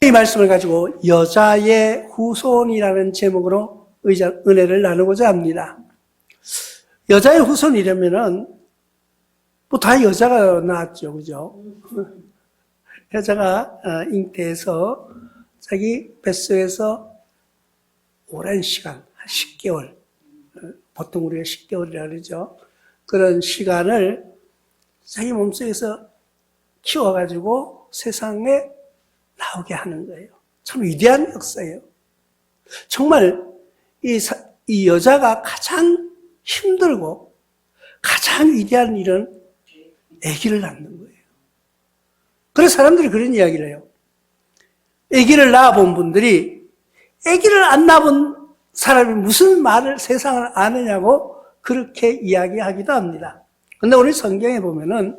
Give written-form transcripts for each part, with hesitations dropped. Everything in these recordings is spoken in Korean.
이 말씀을 가지고 여자의 후손이라는 제목으로 은혜를 나누고자 합니다. 여자의 후손이라면은 뭐 다 여자가 나왔죠, 그죠? 여자가 잉태해서 자기 뱃속에서 오랜 시간, 한 10개월, 보통 우리가 10개월이라 그러죠. 그런 시간을 자기 몸속에서 키워가지고 세상에 나오게 하는 거예요. 참 위대한 역사예요. 정말 이 여자가 가장 힘들고 가장 위대한 일은 아기를 낳는 거예요. 그래서 사람들이 그런 이야기를 해요. 아기를 낳아본 분들이 아기를 안 낳아본 사람이 무슨 말을 세상을 아느냐고 그렇게 이야기하기도 합니다. 근데 우리 성경에 보면은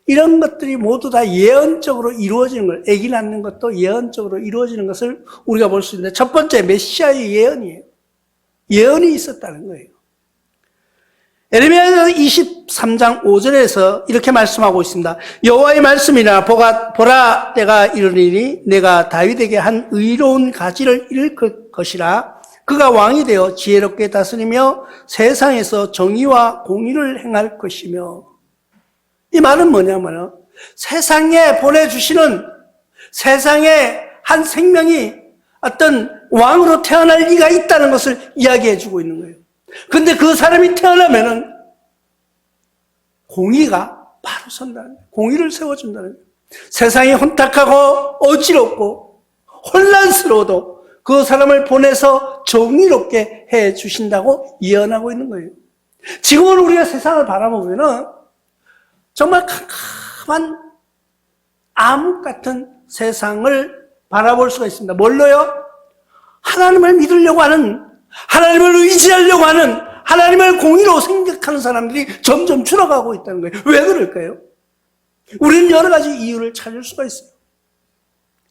이런 것들이 모두 다 예언적으로 이루어지는 걸, 아기 낳는 것도 예언적으로 이루어지는 것을 우리가 볼 수 있는데, 첫 번째 메시아의 예언이에요. 예언이 있었다는 거예요. 에레미야 23장 5절에서 이렇게 말씀하고 있습니다. 여호와의 말씀이나 보라 때가 이르리니 내가 다윗에게 한 의로운 가지를 일으킬 것이라. 그가 왕이 되어 지혜롭게 다스리며 세상에서 정의와 공의를 행할 것이며. 이 말은 뭐냐면요, 세상에 보내주시는, 세상에 한 생명이 어떤 왕으로 태어날 리가 있다는 것을 이야기해 주고 있는 거예요. 근데 그 사람이 태어나면은 공의가 바로 선다는 거예요. 공의를 세워준다는 거예요. 세상이 혼탁하고 어지럽고 혼란스러워도 그 사람을 보내서 정의롭게 해 주신다고 예언하고 있는 거예요. 지금은 우리가 세상을 바라보면은 정말 캄캄한 암흑 같은 세상을 바라볼 수가 있습니다. 뭘로요? 하나님을 믿으려고 하는, 하나님을 의지하려고 하는, 하나님을 공의로 생각하는 사람들이 점점 줄어가고 있다는 거예요. 왜 그럴까요? 우리는 여러 가지 이유를 찾을 수가 있어요.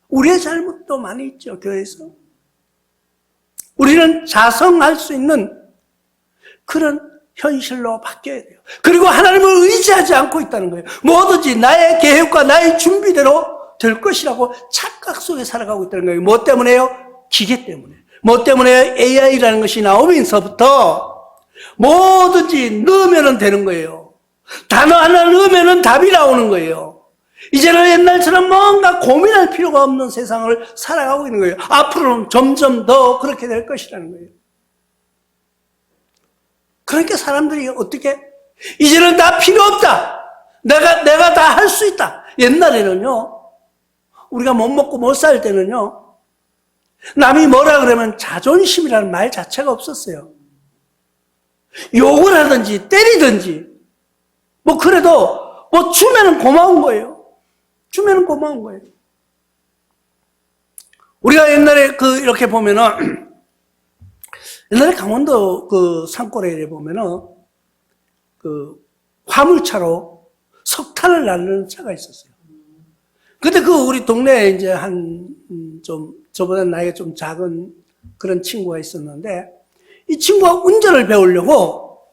우리의 잘못도 많이 있죠, 교회에서. 우리는 자성할 수 있는 그런 현실로 바뀌어야 돼요. 그리고 하나님을 의지하지 않고 있다는 거예요. 뭐든지 나의 계획과 나의 준비대로 될 것이라고 착각 속에 살아가고 있다는 거예요. 뭐 때문에요? 기계 때문에. 뭐 때문에? AI라는 것이 나오면서부터 뭐든지 넣으면 되는 거예요. 단어 하나 넣으면 답이 나오는 거예요. 이제는 옛날처럼 뭔가 고민할 필요가 없는 세상을 살아가고 있는 거예요. 앞으로는 점점 더 그렇게 될 것이라는 거예요. 그러니까 사람들이 어떻게, 이제는 다 필요 없다. 내가 다 할 수 있다. 옛날에는요, 우리가 못 먹고 못 살 때는요, 남이 뭐라 그러면 자존심이라는 말 자체가 없었어요. 욕을 하든지 때리든지, 뭐 그래도 뭐 주면은 고마운 거예요. 주면은 고마운 거예요. 우리가 옛날에 이렇게 보면은, 옛날에 강원도 산골에 보면은 화물차로 석탄을 나르는 차가 있었어요. 근데 우리 동네에 이제 저보다 나이가 좀 작은 그런 친구가 있었는데, 이 친구가 운전을 배우려고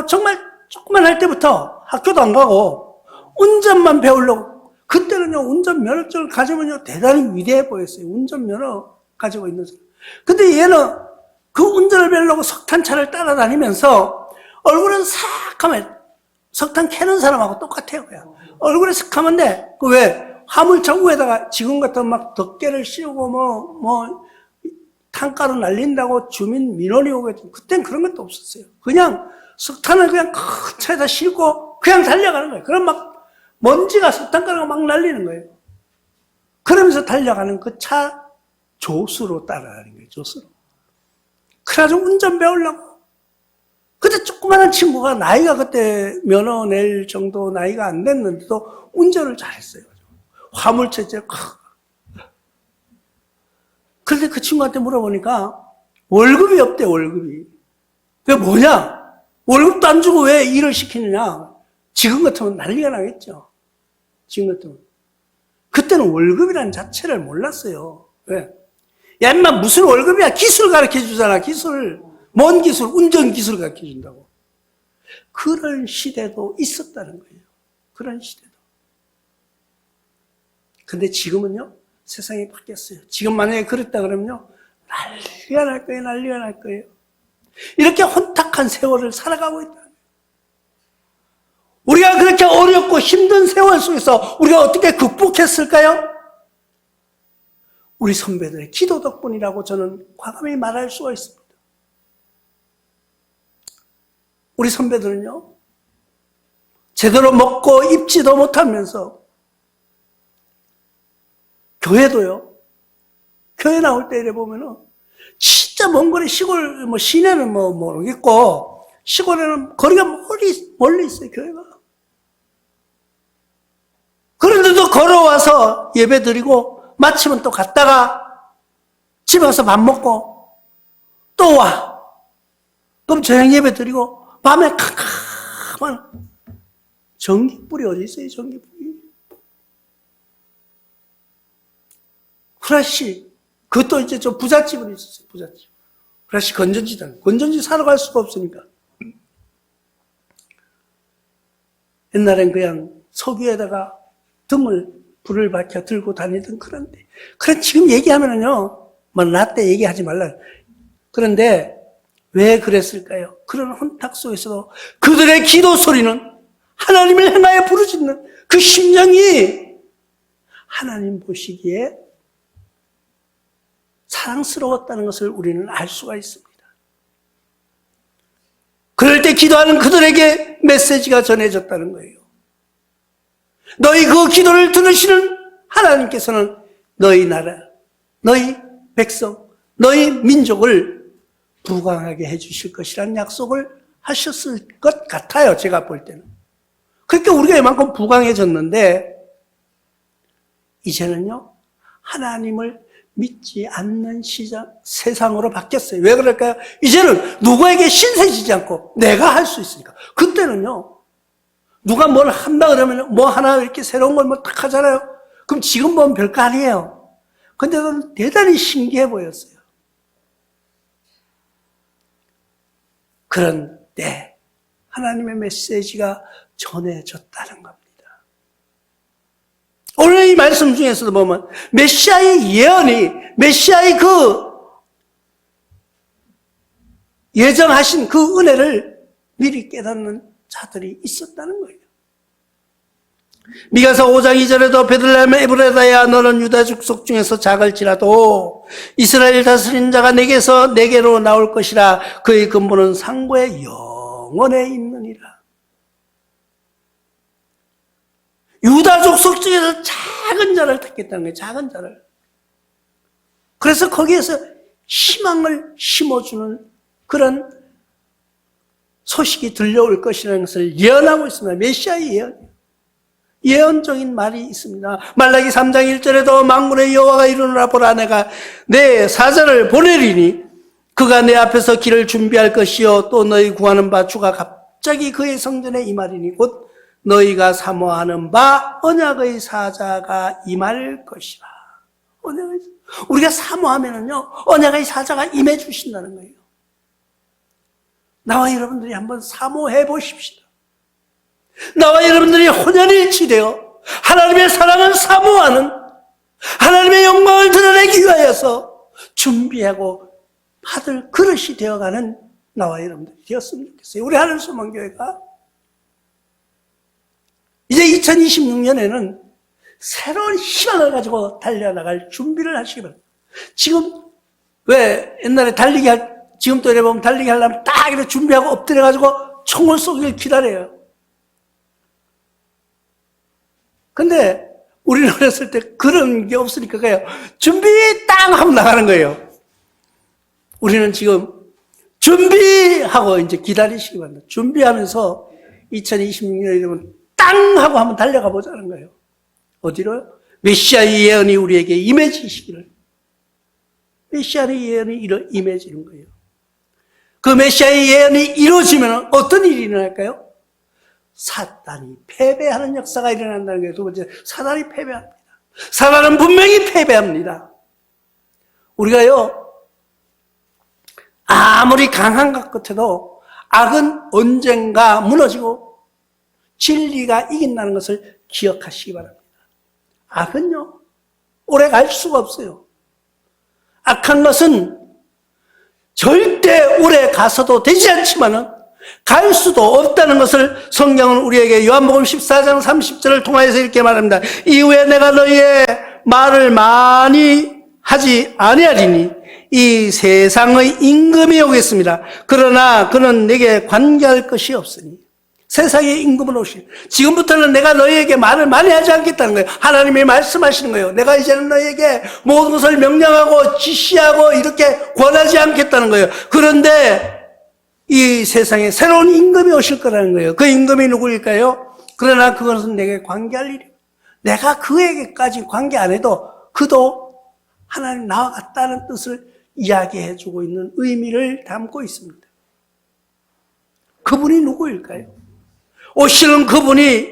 정말 조금만 할 때부터 학교도 안 가고 운전만 배우려고, 그때는요, 운전면허증을 가지면요, 대단히 위대해 보였어요. 운전면허 가지고 있는 사람. 근데 얘는 그 운전을 배우려고 석탄차를 따라다니면서 얼굴은 삭하면, 석탄 캐는 사람하고 똑같아요, 그냥. 얼굴이 삭하면데, 왜? 화물차 위에다가 지금 같은 막 덮개를 씌우고 탄가루 날린다고 주민 민원이 오겠죠. 그땐 그런 것도 없었어요. 그냥 석탄을 그냥 큰 차에다 싣고 그냥 달려가는 거예요. 그럼 막 먼지가 석탄가루가 막 날리는 거예요. 그러면서 달려가는 그 차 조수로 따라가는 거예요, 조수로. 그래가지고 운전 배우려고. 그때 조그마한 친구가 나이가 그때 면허 낼 정도 나이가 안 됐는데도 운전을 잘했어요. 화물차에 그런데 그 친구한테 물어보니까 월급이 없대, 월급이. 그게 뭐냐? 월급도 안 주고 왜 일을 시키느냐? 지금 같으면 난리가 나겠죠. 지금 같으면. 그때는 월급이라는 자체를 몰랐어요. 왜? 야, 인마 무슨 월급이야? 기술 가르쳐 주잖아, 기술. 뭔 기술? 운전 기술 가르쳐 준다고. 그런 시대도 있었다는 거예요. 그런 시대도. 근데 지금은요, 세상이 바뀌었어요. 지금 만약에 그랬다 그러면요, 난리가 날 거예요. 난리가 날 거예요. 이렇게 혼탁한 세월을 살아가고 있다. 우리가 그렇게 어렵고 힘든 세월 속에서 우리가 어떻게 극복했을까요? 우리 선배들의 기도 덕분이라고 저는 과감히 말할 수가 있습니다. 우리 선배들은요, 제대로 먹고 입지도 못하면서 교회도요, 교회 나올 때 이래 보면은 진짜 먼 거리 시골, 시내는 모르겠고 시골에는 거리가 멀리 있어요, 교회가. 그런데도 걸어와서 예배 드리고 마치면 또 갔다가 집에 가서 밥 먹고 또 와. 그럼 저녁 예배 드리고 밤에 캄캄한 전기불이 어디 있어요, 전기불이? 후라시, 그것도 이제 좀 부잣집으로 있었어요, 부잣집. 후라시 건전지 사러 갈 수가 없으니까. 옛날엔 그냥 석유에다가 불을 밝혀 들고 다니던 그런데. 그래, 지금 얘기하면은요, 나 때 얘기하지 말라. 그런데 왜 그랬을까요? 그런 혼탁 속에서도 그들의 기도 소리는 하나님을 향하여 부르짖는 그 심정이 하나님 보시기에 사랑스러웠다는 것을 우리는 알 수가 있습니다. 그럴 때 기도하는 그들에게 메시지가 전해졌다는 거예요. 너희 그 기도를 들으시는 하나님께서는 너희 나라, 너희 백성, 너희 민족을 부강하게 해주실 것이라는 약속을 하셨을 것 같아요, 제가 볼 때는. 그러니까 우리가 이만큼 부강해졌는데 이제는요, 하나님을 믿지 않는 세상으로 바뀌었어요. 왜 그럴까요? 이제는 누구에게 신세지지 않고 내가 할 수 있으니까. 그때는요, 누가 뭘 한다 그러면 뭐 하나 이렇게 새로운 걸 딱 하잖아요. 그럼 지금 보면 별거 아니에요. 근데 그건 대단히 신기해 보였어요. 그런 때 하나님의 메시지가 전해졌다는 겁니다. 오늘 이 말씀 중에서도 보면 메시아의 예언이, 메시아의 그 예정하신 그 은혜를 미리 깨닫는 자들이 있었다는 거예요. 미가서 5장 2절에도 베들레헴 에브라다야 너는 유다 족속 중에서 작을지라도 이스라엘 다스린 자가 내게로 나올 것이라 그의 근본은 상고의 영원에 있느니라. 유다 족속 중에서 작은 자를 택했다는 거예요. 작은 자를. 그래서 거기에서 희망을 심어주는 그런 소식이 들려올 것이라는 것을 예언하고 있습니다. 메시아의 예언이에요. 예언적인 말이 있습니다. 말라기 3장 1절에도 만군의 여호와가 이르노라 보라 내가 내 사자를 보내리니 그가 내 앞에서 길을 준비할 것이요 또 너희 구하는 바 주가 갑자기 그의 성전에 임하리니 곧 너희가 사모하는 바 언약의 사자가 임할 것이라. 우리가 사모하면은요 언약의 사자가 임해 주신다는 거예요. 나와 여러분들이 한번 사모해 보십시다. 나와 여러분들이 혼연일치되어 하나님의 사랑을 사모하는 하나님의 영광을 드러내기 위하여서 준비하고 받을 그릇이 되어가는 나와 여러분들이 되었으면 좋겠어요. 우리 하늘소망교회가 이제 2026년에는 새로운 희망을 가지고 달려나갈 준비를 하시기 바랍니다. 지금 왜 옛날에 지금 또 이래 보면 달리기 하려면 딱 이렇게 준비하고 엎드려가지고 총을 쏘기를 기다려요. 근데 우리는 어렸을 때 그런 게 없으니까 그냥 준비 땅 하고 나가는 거예요. 우리는 지금 준비하고 이제 기다리시기 바랍니다. 준비하면서 2026년이 되면 땅 하고 한번 달려가 보자는 거예요. 어디로요? 메시아의 예언이 우리에게 임해지시기를. 메시아의 예언이 임해지는 거예요. 그 메시아의 예언이 이루어지면 어떤 일이 일어날까요? 사탄이 패배하는 역사가 일어난다는 거예요. 두 번째, 사탄이 패배합니다. 사탄은 분명히 패배합니다. 우리가요, 아무리 강한 것 같아도 악은 언젠가 무너지고 진리가 이긴다는 것을 기억하시기 바랍니다. 악은요, 오래 갈 수가 없어요. 악한 것은 절대 오래 가서도 되지 않지만은 갈 수도 없다는 것을 성경은 우리에게 요한복음 14장 30절을 통하여서 이렇게 말합니다. 이후에 내가 너희의 말을 많이 하지 아니하리니 이 세상의 임금이 오겠습니다. 그러나 그는 내게 관계할 것이 없으니. 세상의 임금은 오시니 지금부터는 내가 너희에게 말을 많이 하지 않겠다는 거예요. 하나님이 말씀하시는 거예요. 내가 이제는 너희에게 모든 것을 명령하고 지시하고 이렇게 권하지 않겠다는 거예요. 그런데 이 세상에 새로운 임금이 오실 거라는 거예요. 그 임금이 누구일까요? 그러나 그것은 내게 관계할 일이에요. 내가 그에게까지 관계 안 해도 그도 하나님 나와 같다는 뜻을 이야기해주고 있는 의미를 담고 있습니다. 그분이 누구일까요? 오시는 그분이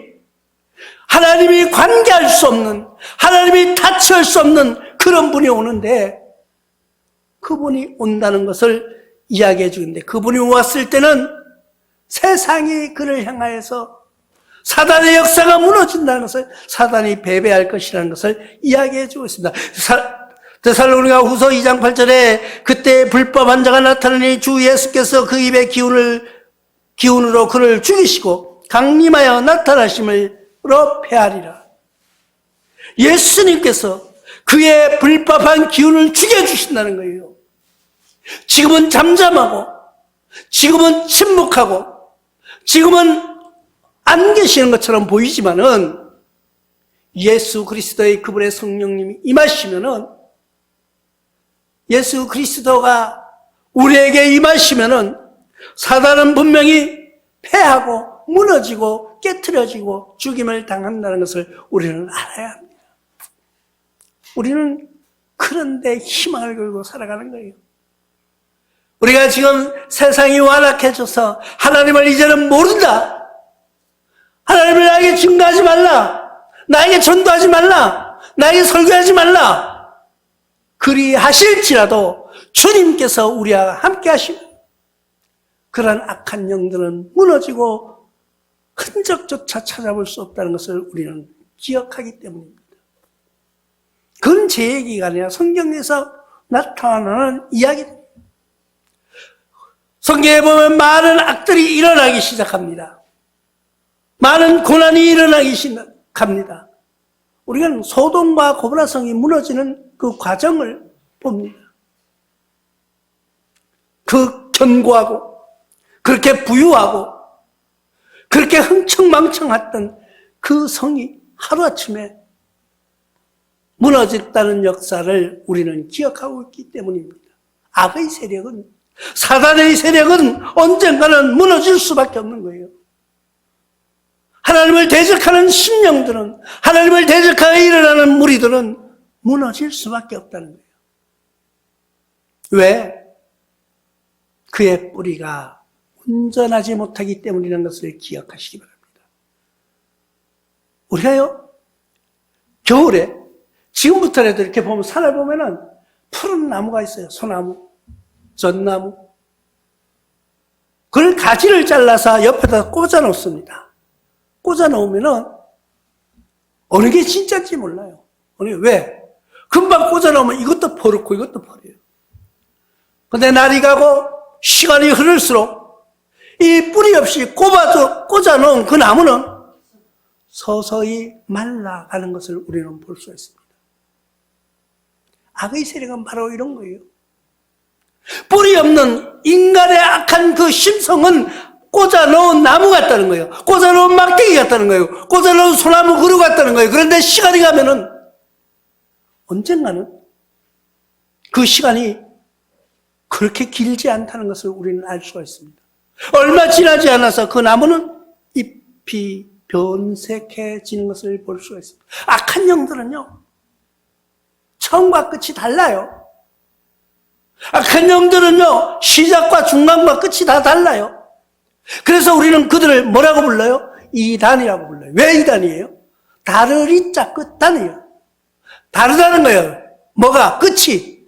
하나님이 관계할 수 없는, 하나님이 타치할 수 없는 그런 분이 오는데, 그분이 온다는 것을 이야기해 주는데, 그분이 왔을 때는 세상이 그를 향하여서 사단의 역사가 무너진다는 것을, 사단이 패배할 것이라는 것을 이야기해 주고 있습니다. 데살로니가 후서 2장 8절에 그때 불법한 자가 나타나니 주 예수께서 그 입의 기운으로 그를 죽이시고 강림하여 나타나심으로 패하리라. 예수님께서 그의 불법한 기운을 죽여주신다는 거예요. 지금은 잠잠하고, 지금은 침묵하고, 지금은 안 계시는 것처럼 보이지만은 예수 그리스도의 그분의 성령님이 임하시면은, 예수 그리스도가 우리에게 임하시면은 사단은 분명히 패하고 무너지고 깨트려지고 죽임을 당한다는 것을 우리는 알아야 합니다. 우리는 그런데 희망을 걸고 살아가는 거예요. 우리가 지금 세상이 완악해져서 하나님을 이제는 모른다. 하나님을 나에게 증거하지 말라. 나에게 전도하지 말라. 나에게 설교하지 말라. 그리 하실지라도 주님께서 우리와 함께 하시고 그런 악한 영들은 무너지고 흔적조차 찾아볼 수 없다는 것을 우리는 기억하기 때문입니다. 그건 제 얘기가 아니라 성경에서 나타나는 이야기입니다. 성경에 보면 많은 악들이 일어나기 시작합니다. 많은 고난이 일어나기 시작합니다. 우리는 소돔과 고모라 성이 무너지는 그 과정을 봅니다. 그 견고하고 그렇게 부유하고 그렇게 흥청망청했던 그 성이 하루아침에 무너졌다는 역사를 우리는 기억하고 있기 때문입니다. 악의 세력은, 사단의 세력은 언젠가는 무너질 수밖에 없는 거예요. 하나님을 대적하는 심령들은, 하나님을 대적하여 일어나는 무리들은 무너질 수밖에 없다는 거예요. 왜? 그의 뿌리가 온전하지 못하기 때문이라는 것을 기억하시기 바랍니다. 우리가요, 겨울에, 지금부터라도 이렇게 보면, 산을 보면은 푸른 나무가 있어요. 소나무, 전나무. 그걸 가지를 잘라서 옆에다 꽂아 놓습니다. 꽂아 놓으면은 어느 게 진짜인지 몰라요. 왜? 금방 꽂아 놓으면 이것도 버릇고 이것도 버려요. 근데 날이 가고 시간이 흐를수록 이 뿌리 없이 꽂아 놓은 그 나무는 서서히 말라가는 것을 우리는 볼 수 있습니다. 악의 세력은 바로 이런 거예요. 뿌리 없는 인간의 악한 그 심성은 꽂아 놓은 나무 같다는 거예요. 꽂아 놓은 막대기 같다는 거예요. 꽂아 놓은 소나무 그루 같다는 거예요. 그런데 시간이 가면은 언젠가는 그 시간이 그렇게 길지 않다는 것을 우리는 알 수가 있습니다. 얼마 지나지 않아서 그 나무는 잎이 변색해지는 것을 볼 수가 있습니다. 악한 영들은요, 처음과 끝이 달라요. 악한 영들은요, 시작과 중간과 끝이 다 달라요. 그래서 우리는 그들을 뭐라고 불러요? 이단이라고 불러요. 왜 이단이에요? 다르리 자 끝단이에요. 다르다는 거예요. 뭐가? 끝이.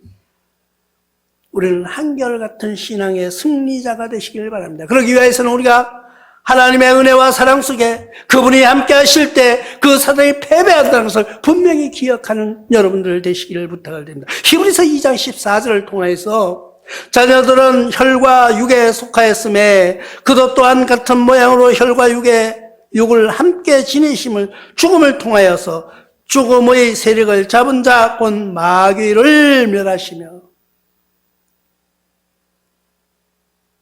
우리는 한결같은 신앙의 승리자가 되시길 바랍니다. 그러기 위해서는 우리가 하나님의 은혜와 사랑 속에 그분이 함께 하실 때 그 사단이 패배한다는 것을 분명히 기억하는 여러분들 되시기를 부탁을 드립니다. 히브리서 2장 14절을 통해서 자녀들은 혈과 육에 속하였음에 그도 또한 같은 모양으로 혈과 육을 함께 지니심을 죽음을 통하여서 죽음의 세력을 잡은 자 곧 마귀를 멸하시며.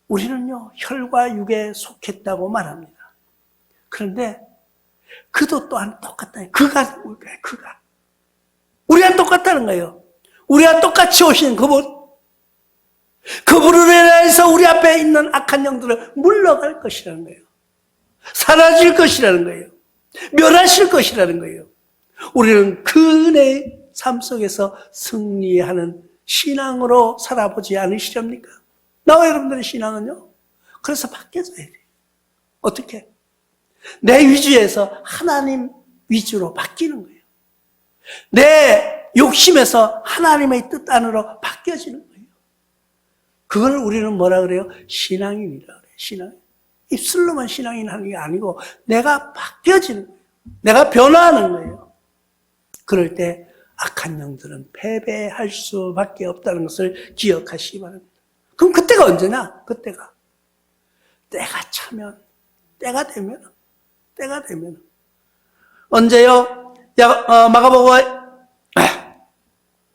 우리는요 혈과 육에 속했다고 말합니다. 그런데 그도 또한 똑같다. 그가 누굴까요? 그가 우리가 똑같다는 거예요. 우리가 똑같이 오신 그분으로 인해서 우리 앞에 있는 악한 영들을 물러갈 것이라는 거예요. 사라질 것이라는 거예요. 멸하실 것이라는 거예요. 우리는 그 은혜의 삶 속에서 승리하는 신앙으로 살아보지 않으시렵니까? 나와 여러분들의 신앙은요, 그래서 바뀌어져야 돼요. 어떻게? 내 위주에서 하나님 위주로 바뀌는 거예요. 내 욕심에서 하나님의 뜻 안으로 바뀌어지는 거예요. 그걸 우리는 뭐라 그래요? 신앙인이라 그래요. 신앙. 입술로만 신앙인 하는 게 아니고 내가 바뀌어지는 거예요. 내가 변화하는 거예요. 그럴 때 악한 영들은 패배할 수밖에 없다는 것을 기억하시기 바랍니다. 그럼 그때가 언제냐? 그때가 때가 차면, 때가 되면 언제요?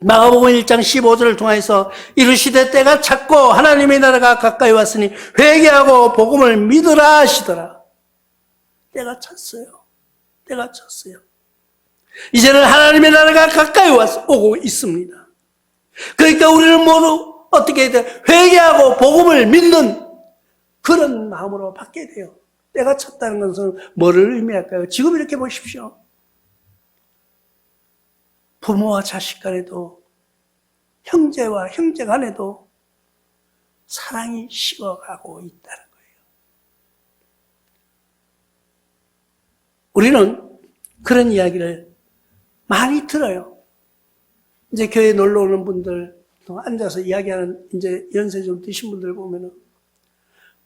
마가복음 1장 15절을 통해서 이르시되 때가 찼고 하나님의 나라가 가까이 왔으니 회개하고 복음을 믿으라 하시더라. 때가 찼어요. 때가 찼어요. 이제는 하나님의 나라가 가까이 오고 있습니다. 그러니까 우리는 모두 어떻게 해야 돼요? 회개하고 복음을 믿는 그런 마음으로 바뀌어야 돼요. 때가 찼다는 것은 뭐를 의미할까요? 지금 이렇게 보십시오. 부모와 자식 간에도 형제와 형제 간에도 사랑이 식어가고 있다는 거예요. 우리는 그런 이야기를 많이 들어요. 이제 교회 놀러 오는 분들, 앉아서 이야기하는 이제 연세 좀 드신 분들 보면은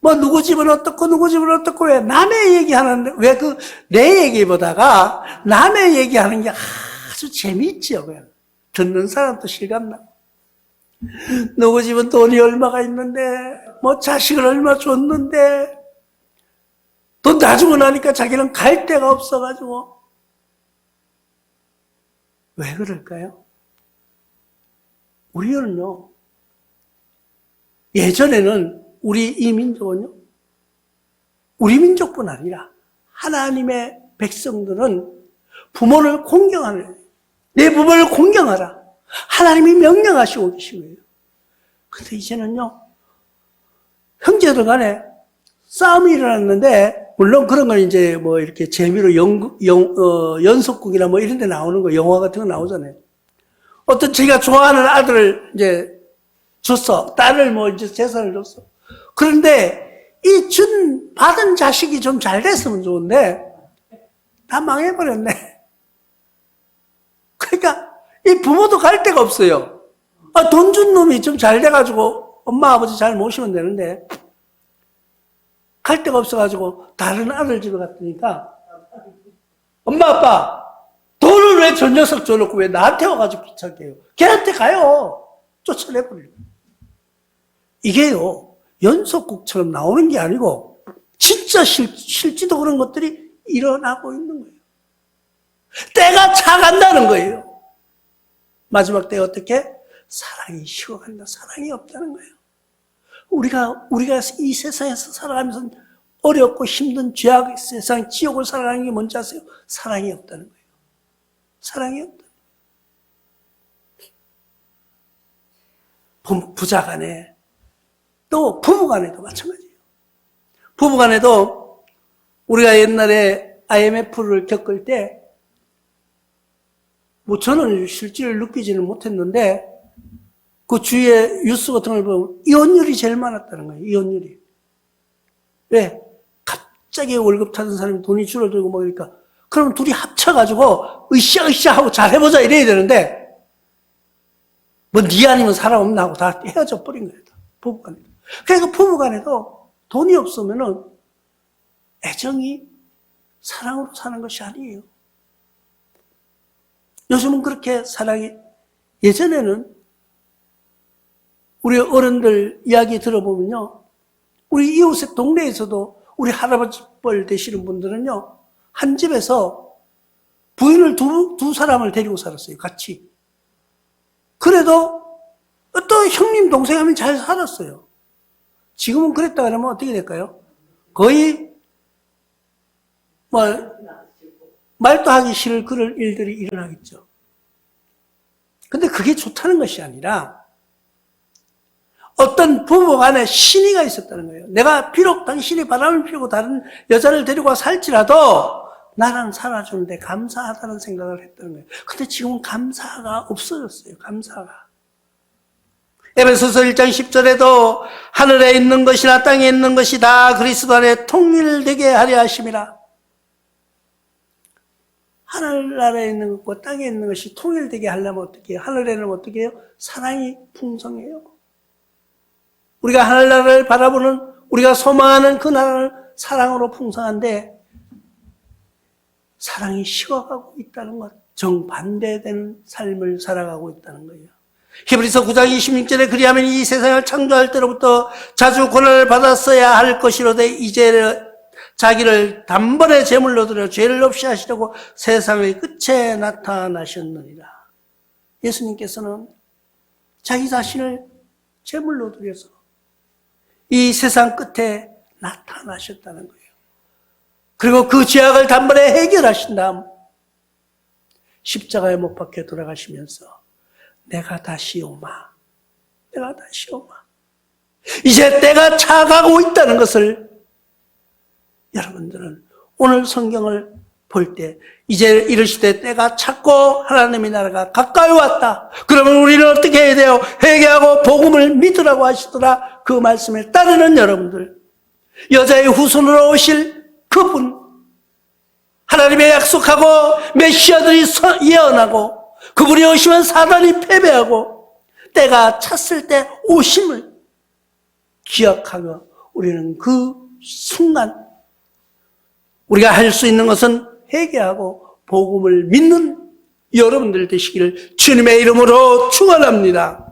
뭐 누구 집은 어떻고 누구 집은 어떻고 왜 남의 얘기하는데 왜 내 얘기보다가 남의 얘기하는 게 아주 재미있지요. 그냥 듣는 사람도 실감나. 누구 집은 돈이 얼마가 있는데 뭐 자식을 얼마 줬는데 돈 다 주고 나니까 자기는 갈 데가 없어가지고. 왜 그럴까요? 우리는요, 예전에는 우리 이 민족은요, 우리 민족뿐 아니라 하나님의 백성들은 부모를 공경하는, 내 부모를 공경하라. 하나님이 명령하시고 계신 거예요. 근데 이제는요, 형제들 간에 싸움이 일어났는데, 물론 그런 건 이제 뭐 이렇게 재미로 연속극이나 뭐 이런 데 나오는 거, 영화 같은 거 나오잖아요. 어떤 제가 좋아하는 아들을 이제 줬어. 딸을 뭐 이제 재산을 줬어. 그런데 이 받은 자식이 좀 잘 됐으면 좋은데, 다 망해버렸네. 그러니까 이 부모도 갈 데가 없어요. 돈 준 놈이 좀 잘 돼가지고 엄마 아버지 잘 모시면 되는데, 갈 데가 없어가지고 다른 아들 집에 갔더니까 엄마 아빠 돈을 왜 저 녀석 줘놓고 왜 나한테 와가지고 귀찮게 해요. 걔한테 가요. 쫓아내버려요. 이게요 연속극처럼 나오는 게 아니고 진짜 실지도 그런 것들이 일어나고 있는 거예요. 때가 차간다는 거예요. 마지막 때에 어떻게? 사랑이 식어간다. 사랑이 없다는 거예요. 우리가 이 세상에서 살아가면서 어렵고 힘든 죄악의 세상, 지옥을 살아가는 게 뭔지 아세요? 사랑이 없다는 거예요. 사랑이 없다. 부자 간에, 또 부부 간에도 마찬가지예요. 부부 간에도 우리가 옛날에 IMF를 겪을 때, 뭐 저는 실질을 느끼지는 못했는데, 그 주위에 뉴스 같은 걸 보면 이혼율이 제일 많았다는 거예요. 이혼율이. 왜? 갑자기 월급 타는 사람이 돈이 줄어들고 뭐 그러니까 그럼 둘이 합쳐가지고 으쌰으쌰 하고 잘 해보자 이래야 되는데 뭐 니 아니면 사람 없나 하고 다 헤어져 버린 거예요. 부부간에도. 그러니까 부부간에도 돈이 없으면은 애정이 사랑으로 사는 것이 아니에요. 요즘은 그렇게 사랑이, 예전에는 우리 어른들 이야기 들어보면요, 우리 이웃의 동네에서도 우리 할아버지 뻘 되시는 분들은요, 한 집에서 부인을 두 사람을 데리고 살았어요, 같이. 그래도 또 형님, 동생 하면 잘 살았어요. 지금은 그랬다 그러면 어떻게 될까요? 거의, 말도 하기 싫을 그런 일들이 일어나겠죠. 근데 그게 좋다는 것이 아니라, 어떤 부부 간에 신의가 있었다는 거예요. 내가 비록 당신이 바람을 피우고 다른 여자를 데리고 살지라도 나랑 살아주는데 감사하다는 생각을 했다는 거예요. 근데 지금은 감사가 없어졌어요. 감사가. 에베소서 1장 10절에도 하늘에 있는 것이나 땅에 있는 것이 다 그리스도 안에 통일되게 하려 하심이라. 하늘나라에 있는 것과 땅에 있는 것이 통일되게 하려면 어떻게 해요? 하늘에는 어떻게 해요? 사랑이 풍성해요. 우리가 하늘나라를 바라보는, 우리가 소망하는 그 나라는 사랑으로 풍성한데 사랑이 식어가고 있다는 것, 정반대되는 삶을 살아가고 있다는 거예요. 히브리서 9장 26절에 그리하면 이 세상을 창조할 때로부터 자주 고난을 받았어야 할 것이로되 이제 자기를 단번에 제물로 드려 죄를 없이 하시려고 세상의 끝에 나타나셨느니라. 예수님께서는 자기 자신을 제물로 드려서 이 세상 끝에 나타나셨다는 거예요. 그리고 그 죄악을 단번에 해결하신 다음 십자가에 못 박혀 돌아가시면서 내가 다시 오마, 내가 다시 오마, 이제 때가 차가고 있다는 것을 여러분들은 오늘 성경을 볼 때 이제 이르시되 때가 찼고 하나님의 나라가 가까이 왔다. 그러면 우리는 어떻게 해야 돼요? 회개하고 복음을 믿으라고 하시더라. 그 말씀을 따르는 여러분들, 여자의 후손으로 오실 그분, 하나님의 약속하고 메시아들이 예언하고 그분이 오시면 사단이 패배하고 때가 찼을 때 오심을 기억하며 우리는 그 순간 우리가 할 수 있는 것은 회개하고 복음을 믿는 여러분들 되시기를 주님의 이름으로 축원합니다.